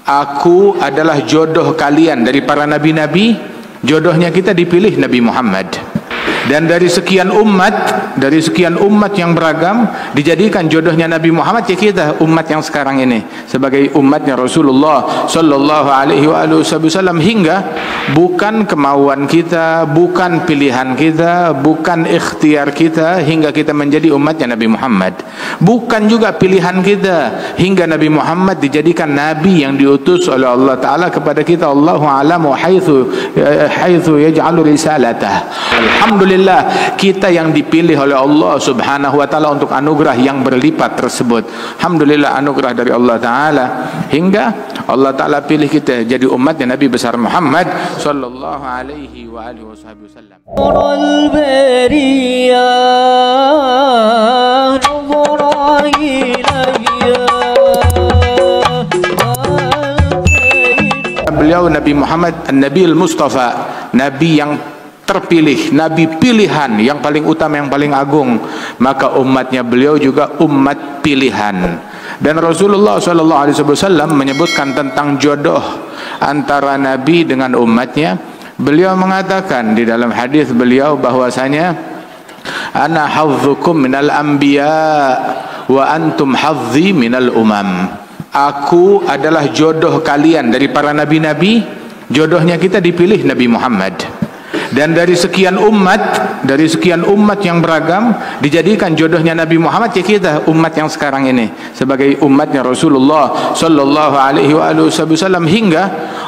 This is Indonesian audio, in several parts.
Aku adalah jodoh kalian dari para nabi-nabi. Jodohnya kita dipilih Nabi Muhammad. Dan dari sekian umat yang beragam, dijadikan jodohnya Nabi Muhammad ya kita, umat yang sekarang ini, sebagai umatnya Rasulullah sallallahu alaihi wasallam. Hingga bukan kemauan kita, bukan pilihan kita, bukan ikhtiar kita hingga kita menjadi umatnya Nabi Muhammad. Bukan juga pilihan kita hingga Nabi Muhammad dijadikan nabi yang diutus oleh Allah Ta'ala kepada kita. Allahu a'lamu haitsu yaj'alu risalatah. Alhamdulillah, kita yang dipilih oleh Allah Subhanahu wa Ta'ala untuk anugerah yang berlipat tersebut. Alhamdulillah, anugerah dari Allah Ta'ala, hingga Allah Ta'ala pilih kita jadi umatnya Nabi besar Muhammad sallallahu alaihi wa alihi wasallam. Beliau Nabi Muhammad An-Nabi Al-Mustafa, Nabi yang terpilih, Nabi pilihan yang paling utama, yang paling agung. Maka umatnya beliau juga umat pilihan. Dan Rasulullah SAW menyebutkan tentang jodoh antara Nabi dengan umatnya. Beliau mengatakan di dalam hadis beliau bahwasanya, ana hazzukum minal anbiya wa antum hazzi minal umam. Aku adalah jodoh kalian dari para nabi-nabi. Jodohnya kita dipilih Nabi Muhammad. Dan dari sekian umat yang beragam, dijadikan jodohnya Nabi Muhammad ya kita, umat yang sekarang ini, sebagai umatnya Rasulullah sallallahu alaihi wasallam. Hingga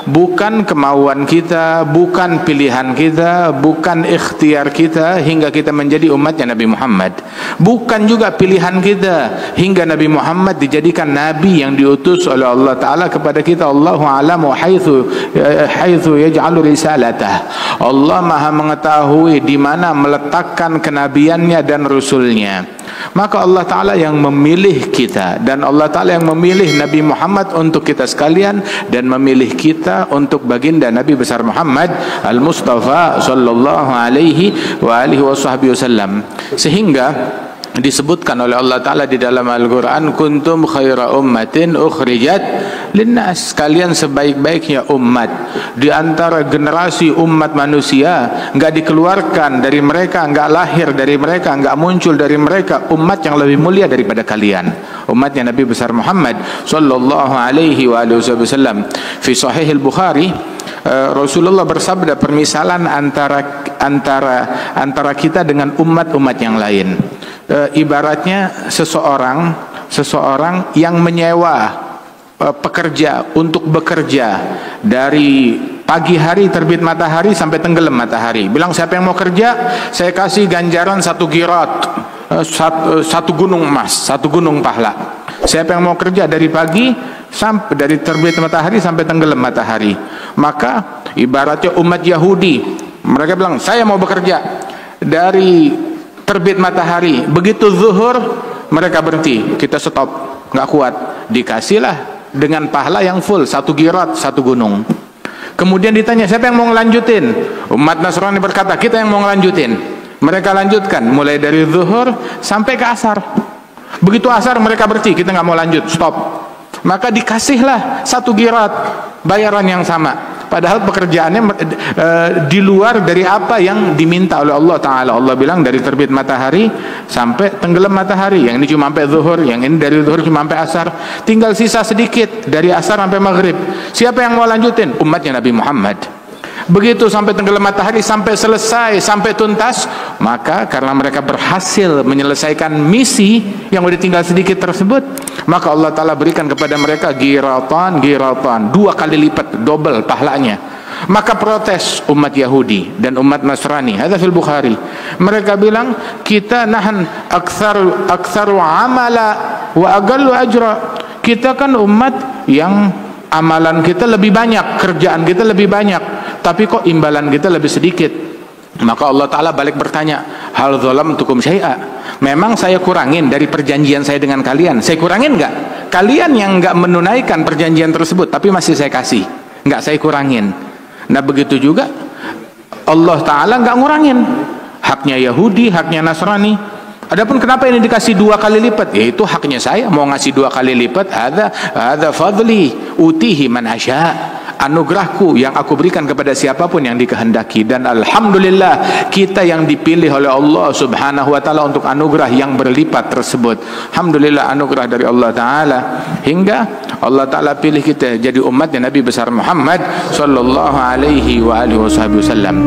bukan kemauan kita, bukan pilihan kita, bukan ikhtiar kita hingga kita menjadi umatnya Nabi Muhammad. Bukan juga pilihan kita hingga Nabi Muhammad dijadikan nabi yang diutus oleh Allah Ta'ala kepada kita. Allahu a'lamu haitsu yaj'alu risalatah. Allah Maha mengetahui di mana meletakkan kenabiannya dan rasulnya. Maka Allah Ta'ala yang memilih kita, dan Allah Ta'ala yang memilih Nabi Muhammad untuk kita sekalian, dan memilih kita untuk baginda Nabi besar Muhammad Al-Mustafa sallallahu alaihi wa alihi wasallam. Sehingga disebutkan oleh Allah Ta'ala di dalam Al-Quran, kuntum khaira ummatin ukhrijat linnas, kalian sebaik-baiknya umat di antara generasi umat manusia. Enggak dikeluarkan dari mereka, enggak lahir dari mereka, enggak muncul dari mereka umat yang lebih mulia daripada kalian, umatnya Nabi besar Muhammad sallallahu alaihi wasallam. Fi Sahih Al-Bukhari, Rasulullah bersabda permisalan antara kita dengan umat-umat yang lain. Ibaratnya seseorang yang menyewa pekerja untuk bekerja dari pagi hari terbit matahari sampai tenggelam matahari. Bilang, siapa yang mau kerja, saya kasih ganjaran 1 qirat, satu gunung emas, 1 gunung pahala. Siapa yang mau kerja dari pagi sampai dari terbit matahari sampai tenggelam matahari. Maka ibaratnya umat Yahudi, mereka bilang, saya mau bekerja dari terbit matahari, begitu zuhur mereka berhenti, kita stop, nggak kuat. Dikasihlah dengan pahala yang full, 1 qirat, 1 gunung. Kemudian ditanya, siapa yang mau ngelanjutin? Umat Nasrani berkata, kita yang mau ngelanjutin. Mereka lanjutkan mulai dari zuhur sampai ke asar. Begitu asar mereka berhenti, kita nggak mau lanjut, stop. Maka dikasihlah 1 qirat, bayaran yang sama. Padahal pekerjaannya di luar dari apa yang diminta oleh Allah Ta'ala. Allah bilang dari terbit matahari sampai tenggelam matahari, yang ini cuma sampai zuhur, yang ini dari zuhur cuma sampai asar, tinggal sisa sedikit dari asar sampai maghrib. Siapa yang mau lanjutin? Umatnya Nabi Muhammad. Begitu sampai tenggelam matahari, sampai selesai, sampai tuntas. Maka karena mereka berhasil menyelesaikan misi yang udah tinggal sedikit tersebut, maka Allah Ta'ala berikan kepada mereka giratan, 2 kali lipat, double pahalanya. Maka protes umat Yahudi dan umat Nasrani, hadza fil Bukhari. Mereka bilang, kita nahan aktsaru amala wa aqallu ajra. Kita kan umat yang amalan kita lebih banyak, kerjaan kita lebih banyak, tapi kok imbalan kita lebih sedikit. Maka Allah Ta'ala balik bertanya, hal zalamtukum syai'a, memang saya kurangin dari perjanjian saya dengan kalian? Saya kurangin enggak? Kalian yang enggak menunaikan perjanjian tersebut, tapi masih saya kasih, enggak saya kurangin. Nah begitu juga Allah Ta'ala enggak ngurangin haknya Yahudi, haknya Nasrani. Adapun kenapa ini dikasih 2 kali lipat? Yaitu haknya saya, mau ngasih 2 kali lipat, hadza fadli utihi man asya, anugerahku yang aku berikan kepada siapapun yang dikehendaki. Dan alhamdulillah kita yang dipilih oleh Allah Subhanahu wa taala untuk anugerah yang berlipat tersebut. Alhamdulillah anugerah dari Allah taala, hingga Allah taala pilih kita jadi umatnya Nabi besar Muhammad sallallahu alaihi wa alihi wasallam.